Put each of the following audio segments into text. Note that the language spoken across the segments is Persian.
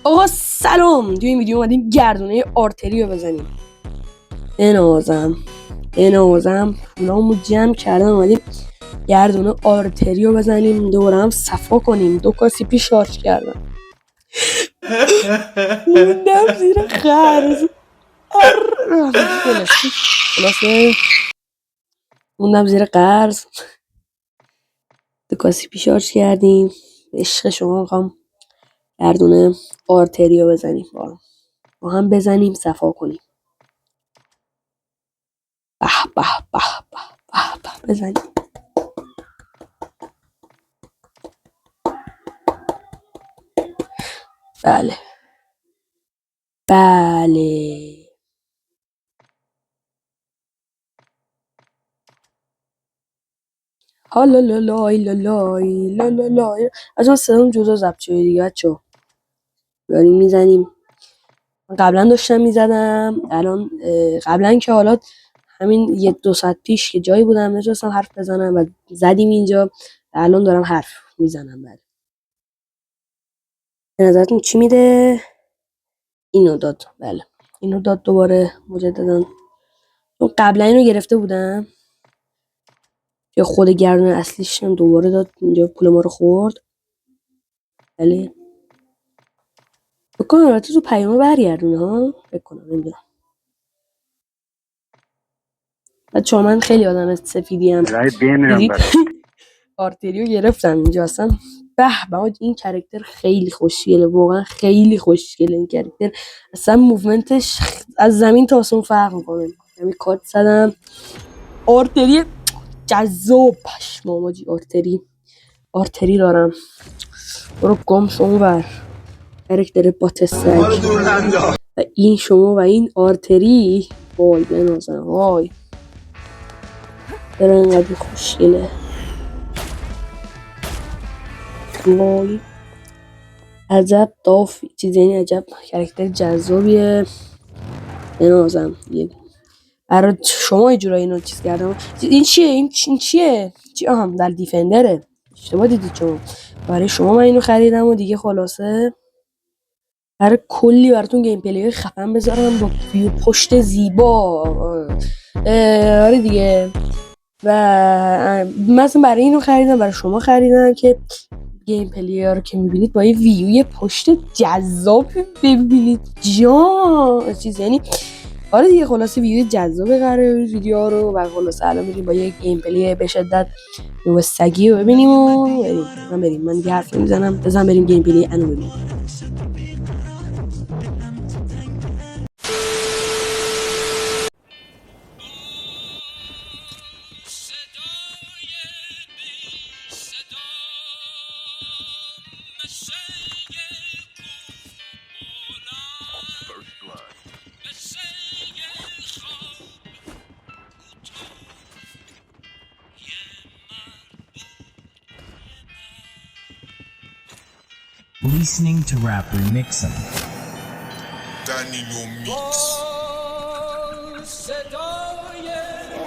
آقا سلام، توی این ویدیو اومدیم گردونه آرتری رو بزنیم. بنازم پولامو جمع کردم اومدیم گردونه آرتری رو بزنیم، دوباره هم صفا کنیم. 2 کاسیپی شارژ کردم. موندم زیر قرض. خلاصه موندم زیر قرض. 2 کاسیپی شارژ کردیم. عشق شما میخوام گردونه آرتری رو بزنیم، با هم بزنیم صفا کنیم. به به به به به به بزنیم. بله حالا لالای از اون صدام جدا ضبط شده دیگه بچه‌ها. داریم میزنیم. من قبلا داشتم میزدم، الان قبلا که حالا همین 1-2 ساعت پیش که جایی بودم نشستم حرف بزنم و زدیم اینجا، الان دارم حرف میزنم. بله به نظرتون چی میده؟ اینو داد. بله اینو داد دوباره مجددا. قبلا اینو گرفته بودم که خود گردونه اصلیش هم دوباره داد، اینجا پول ما رو خورد. بله بکنم البته تو پیامو برگردونه ها، بکنم نمیدونم. بچه‌ها من خیلی آدم سفیدیم. آرتریو گرفتم اینجا اصلا. به این کرکتر خیلی خوشگله، واقعا خیلی خوشگله این کرکتر. اصلا موومنتش از زمین تا آسمون فرق میکنه. یعنی کارت زدم آرتری جذاب. پشماماجی آرتری دارم. برو گم شو اونور کرکتر بات سگ. و این شما و این آرتری وای بنازم وای برای اینقدر خوشگله. وای عجب دافی چیز، یعنی عجب کرکتر جذابیه. بنازم برای شما یه جورایی اینو چیز کردم. این چیه؟ این چیه؟ آها در دیفندره. اشتباه دیدید شما. برای شما من اینو خریدم و دیگه خلاصه برای کلی براتون گیم پلی خفن بذارم با ویو پشت زیبا. آره دیگه. و مثلا برای اینو خریدم، برای شما خریدم که گیم پلی ها رو که میبینید با یه ویوی پشت جذاب ببینید. چیز یعنی آره دیگه خلاصه ویوی جذاب قراره ویدیو رو. و خلاصه الان میریم با یه گیم پلی به شدت نو سگی رو ببینیم و بریم. من دیگه حرف نمیزنم، بزن بریم گیم پلی انو ببینیم. Listening to rapper Nixon.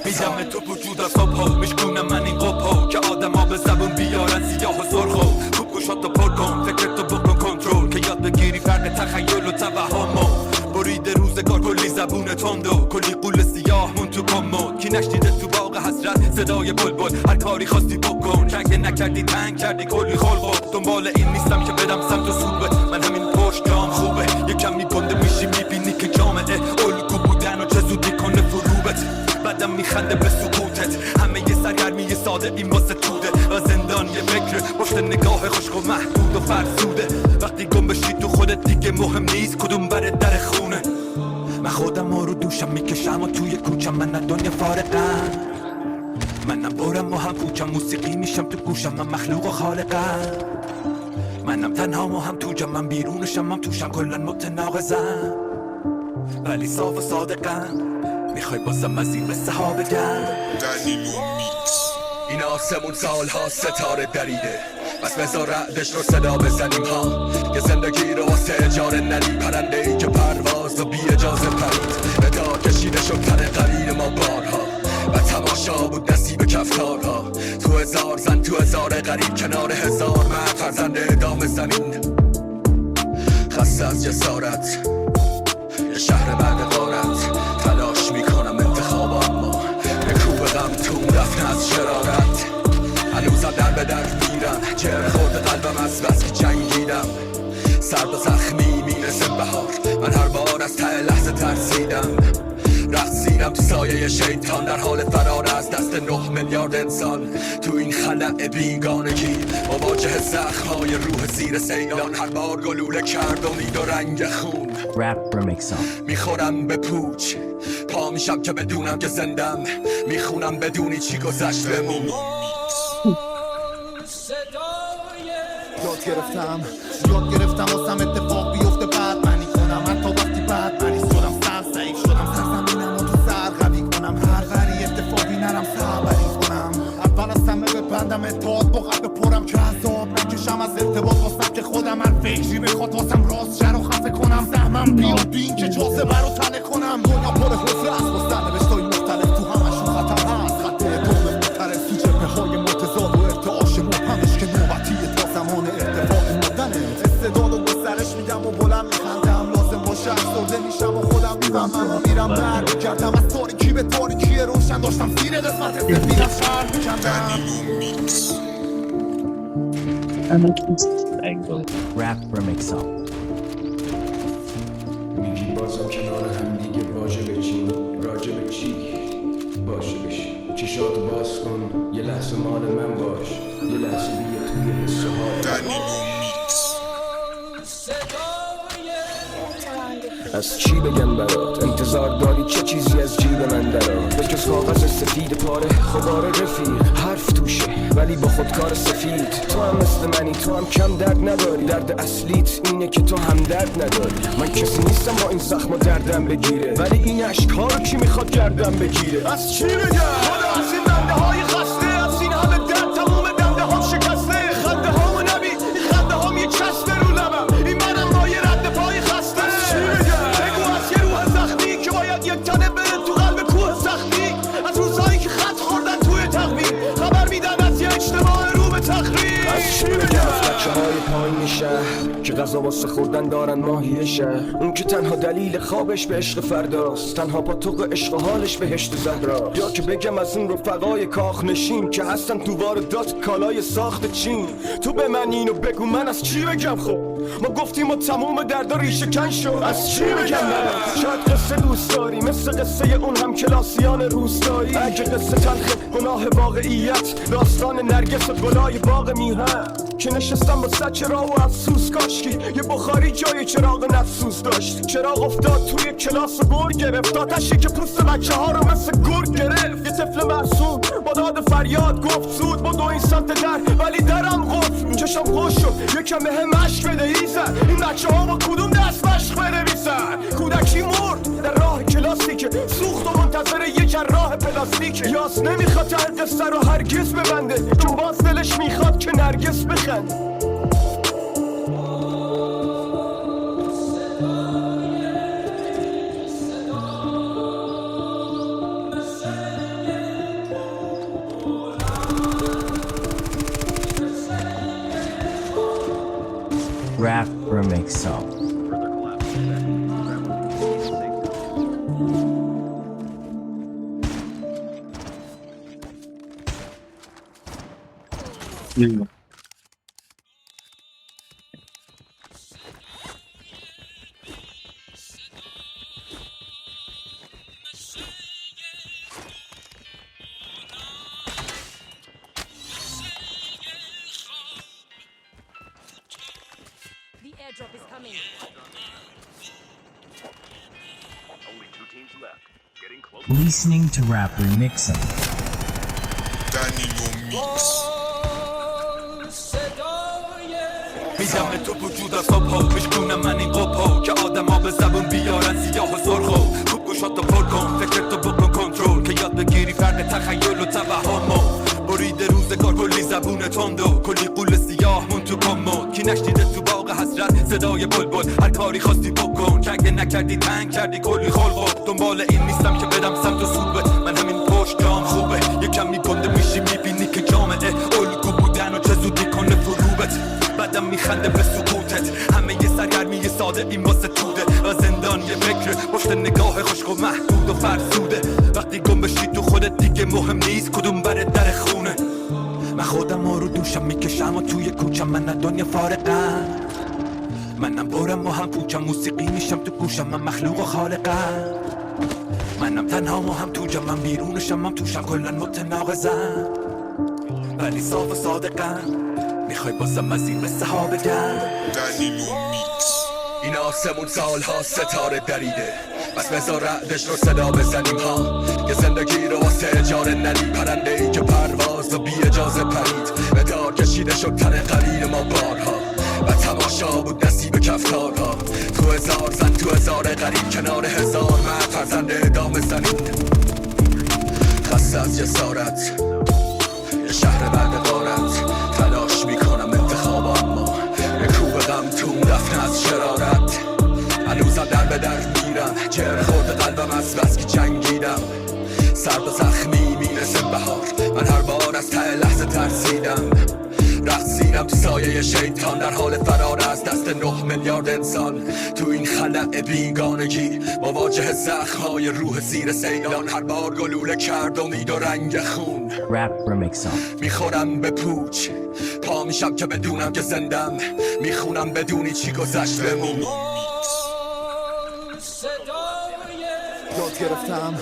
میدم تو وجود از صبح میشکنم من این قبها که آدم ها به زبون بیارن سیاه و سرخو. خوب گوشاتو پر کن فکرتو بکن کنترل که یاد بگیری فرق تخیل و توهمو. برید روزگار کلی زبون تندو کلی قول سیاه مون تو کمود. کی نشنیده تو باغ حسرت صدای بلبل هر کاری خواستی بکن. چنگ نکردی تنگ کردی کلی خلق. دنبال این نیستم که بدم سمت و سوبه. من همین پشت جام خوبه یکم میگنده میشی میبینی که جامعه الگو بودن و چه زودی کنه فروبت. بعدم میخنده به سکوتت. همه یه سرگرمی ساده این واسه توده. و زندان یه فکر پشت نگاه خشک و محدود و فرسوده. وقتی گم بشی تو خودت دیگه مهم نیست کدوم بره در خونه. من خودم رو دوشم میکشم و توی کوچم من دنیا فارقم. منم برم و هم پوچم موسیقی میشم تو گوشم. من مخلوق و خالقم. منم تنها و هم تو جمعم بیرونشم هم توشم کلن متناقضم. ولی صاف و صادقم. میخوای بازم مزید به صحابه گم. این آسمون سالها ستاره دریده. بس بذار رعدش رو صدا بزنیم ها. یه زندگی رو واسه اجاره ندی. پرنده ای که پرواز و بی اجازه پرید. به دار کشیده شد تن قرین ما بارها. و تماشا بود نصیب کفتارها. تو هزار زن تو هزار غریب کنار هزار مرد فرزند ادام زمین. قصه از جسارت، یه شهر بعد غارت. تلاش میکنم انتخاب اما یه کوب غم تو رفته از شرارت. هنوزم در به در میرم، جر خورده قلبم از بس که جنگیدم. سرد و زخمی میرسه بهار، من هر بار از ته لحظه ترسیدم. رقصیدم تو سایه شیطان، در حال فرار از دست 9 میلیارد انسان. تو این خلأ بیگانگی مواجه زخم‌های روح زیر سیلان. هر بار گلوله کرد امید و رنگ خون. Rap remix song. میخورم به پوچ، پا میشم که بدونم که زندم. میخونم بدونی چی گذشت بمون. یاد گرفتم واسم اتفاق بیفته بعد منی کنم. حتی وقتی بعد منی شدم سر ضعیف شدم، سرزمینم و تو سر قوی کنم. هر وری اتفاقی نرم سربری کنم. اول از همه ببندم اتحاد با قلب پرم که عذاب نکشم از ارتباط واسم که خودم هر فکری بخواد واسم راست شر و خفه کنم. زحمم بیاد بین که جاذبه رو تنه کنم. دنیا پر حفره است با سرنوشتای مختلف، تو همشون خطر هست. خط اتم مختلف تو جبهه های متضاد و ارتعاش مبهمش که نوبتیه تا زمان ارتفاع مردنه. استعدادو به سرش میدم و بلند میخندم، لازم باشه افسرده میشم و خودم میفهمم. میرم برمی کردم از تاریکی به تاریکی روشن، داشتم زیر قسمت سفیدم شهر میکندم. Rap remix song. میگی بازم کنار هم دیگه واجبه چی؟ راجبه چی؟ باشه بشی چشاتو باز کن، یه لحظه مال من باش، یه لحظه بیا توی حسه های از چی بگم برات؟ انتظار داری چه چیزی از جیب من درات؟ به جز کاغذ سفید پاره خبار رفیق، حرف توشه ولی با خودکار سفید. تو هم مثل منی، تو هم کم درد نداری. درد اصلیت اینه که تو هم درد نداری. من کسی نیستم با این زخم و دردم بگیره، ولی این عشق ها رو کی میخواد گردم بگیره؟ از چی بگم؟ خدا از این دنده های خسته، از این همه درد تموم دنده ها شکسته. خنده ها و نبی، این خنده ها یه چسب رو لبم. این منم با یه رد پای خسته. از چی بگم؟ بگو از یه روح زخمی که باید یک تنه بره تو قلب کوه سختی. از روزایی که خط خوردن توی تقویم، خبر میدن از یه اجتماع رو به تخریب. از چی بگم؟ بچه های پایین شهر که غذا واسه خوردن دارن ماهی شهر. اون که تنها دلیل خوابش به عشق فرداست، تنها پاتوق عشق حالش بهشت زهرا. یا که بگم از اون رفقای کاخ نشین که هستن تو واردات کالای ساخت چین. تو به من اینو بگو من از چی بگم؟ خب ما گفتیم و تموم دردا ریشه کن شد. از چی بگم؟ شاید قصه دوست داری مثل قصه اون هم کلاسیان روستایی. اگه قصه تلخ گناه واقعیت، داستان نرگس و گلای باغ میهن که نشستم با سچ راه و افسوس. کاشکی یه بخاری جای چراغ نفسوس داشت. چراغ افتاد توی کلاس و گر گرفت، آتشی که پوست بچه ها رو مثل گر گرفت. یه طفل معصوم با داد فریاد گفت زود با 2 سانت در، ولی درم قفل. چشم خوش شد یکم هم عشق بده ایزن. این بچه ها با کدوم دست مشق بنویسن؟ کودکی مرد در راه کلاسیکه، سوخت و منتظر یه جراح پلاستیکه. یاس نمیخواد هر قصه رو هرگز ببنده، چون باز دلش میخواد که نرگس بخنده. Rap remix song. The airdrop is coming. Only 2 teams left. Getting close. Listening to rap remixing. میدم به تو وجود از صبح میشکنم من این قبها که آدم ها به زبون بیارن سیاه و سرخو. خوب گوشاتو پر کن، فکرتو بکن کنترل که یاد بگیری فرق تخیل و توهمو. بریده روزگار کلی زبون تندو، کلی قول سیاه مون تو کمو. کی نشنیده تو باغ حسرت صدای بلبل؟ هر کاری خواستی بکن، چنگ نکردی تنگ کردی کلی خلقو. دنبال این نیستم که بدم سمت و سوبت، من همین پشت جام خوبه. یکم میگنده میشی میبینی که جامعه الگو بودن و چه زودی کنه فروبت. بعدم میخنده به سکوتت، همه یه سرگرمی ساده این واسه توده و زندان یه فکره پشت نگاه خشک و محدود و فرسوده وقتی گم بشی تو خودت دیگه مهم نیست کدوم بره در خونه من خودم رو دوشم میکشم و توی کوچم من دنیا فارقم منم برم و هم پوچم موسیقی میشم تو گوشم من مخلوق و خالقم منم تنها و هم تو جمعم بیرونشم من توشم کلن متناقضم ولی صاف و صادقم میخوای بازم از این مثل ها بگم این آسمون سالها ستاره دریده بس بذار رعدش رو صدا بزنیم ها یه زندگی رو واسه اجاره ندی پرنده ای که پرواز و بی اجازه پرید به دار کشیده شد تن قرین ما بارها و تماشا بود نصیب کفتارها تو هزار زن تو هزار قریب کنار هزار مرد فرزند ادامه زنید خسته از جسارت یه شهر بعد غارت تلاش میکنم انتخاب اما یه کوب غم توم دفن از شرارت هنوزم در به در میرم جر خورد قلبم از بس که جنگیدم سرد و زخمی میرسه بهار من هر بار از ته لحظه ترسیدم رقصیدم تو سایه شیطان در حال فرار از دست 9 میلیارد انسان تو این خلأ بیگانگی مواجه زخم‌های روح زیر سیلان هر بار گلوله کرد امید و رنگ خون Rap Remix Song. میخورم به پوچ پا میشم که بدونم که زندم میخونم بدونی چی گذشت بمون یاد گرفتم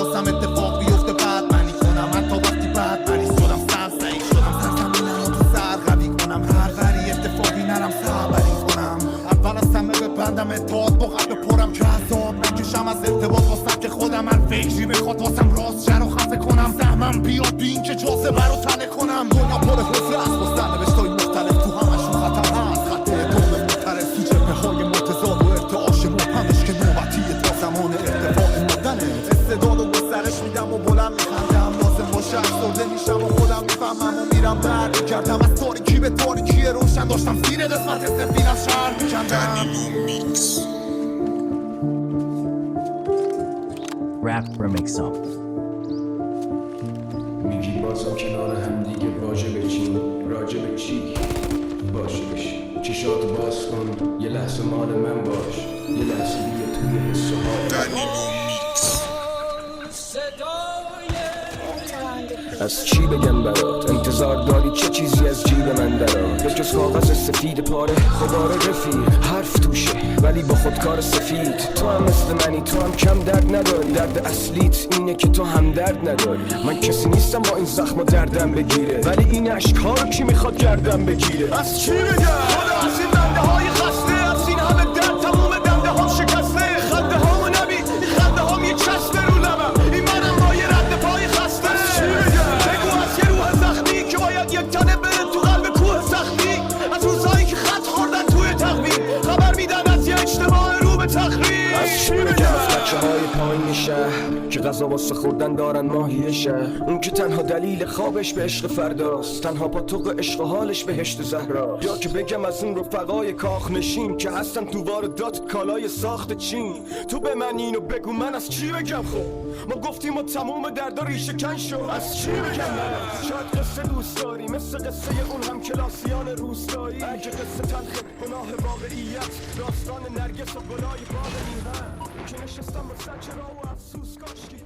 واسم اتفاق بیفته بعد منی کنم حتی وقتی بعد منی شدم سرسعی شدم سرزمینم و تو سر قوی کنم هر وری اتفاقی نرم سربری کنم اول از همه ببندم اتحاد با قلب پرم که عذاب نکشم از ارتباط واسم که خودم هر فکری بخواد واسم راست شر و خفه کنم سهمم بیاد بین که جاذبه رو تله کنم دنیا پر حفره است با سرنوشتای مختلف تو همشون خطر هست خط ادام معترض تو جبهه های متضاد و ارتعاش مبهمش که نوبتیه تا زمان ارتفاع استعداد و گسترش میدم و بلند میخندم لازم باشه افسرده میشم و خودم میفهمم و میرم برد کردم از تاریکی به تاریکی روشن داشتم زیر قسمت سفینم شهر میکندم Rap Remix Song. میگی بازم کنار هم دیگه واجبه چی راجبه چی باشه بشی چشات باز کن یه لحظه مال من باش یه لحظه دیگه توی حس و حال از چی بگم برات انتظار داری چه چیزی از جیب من درات به جز کاغذ سفید پاره خباره رفیق حرف توشه ولی با خودکار سفید تو هم مثل منی تو هم کم درد نداری درد اصلیت اینه که تو هم درد نداری من کسی نیستم با این زخم و دردم بگیره ولی این عشق‌ها رو کی میخواد گردم بگیره از چی بگم خدا از این بنده های خسته از این همه درد تموم دنده هم شکسته خنده هامو نبید این خنده هام یه چسبه رو لبم این منم با یه رد پای خسته از چی بگم بگو از یه روح زخمی که باید یک تنه بره تو قلب کوه سختی از روزهایی که خط خوردن توی تقویم خبر میدن از یه اجتماع رو به تخریب از چی بگم بچه‌های پایین شهر که غذا واسه خوردن دارن ماهی شهر اون که تنها دلیل خوابش به عشق فرداست تنها پاتوق عشق حالش بهشت زهرا یا که بگم از اون رفقای کاخ نشین که هستن تو واردات کالای ساخت چین تو به من اینو بگو من از چی بگم خب ما گفتیم و تموم دردا ریشه کن شد از چی بگم من شاید قصه دوست داری مثل قصه اون هم کلاسیان روستایی اگه قصه تلخ گناه واقعیت داستان نرگس و گلای باغ میهن که نشستم با سچرا و افسوس کاشکی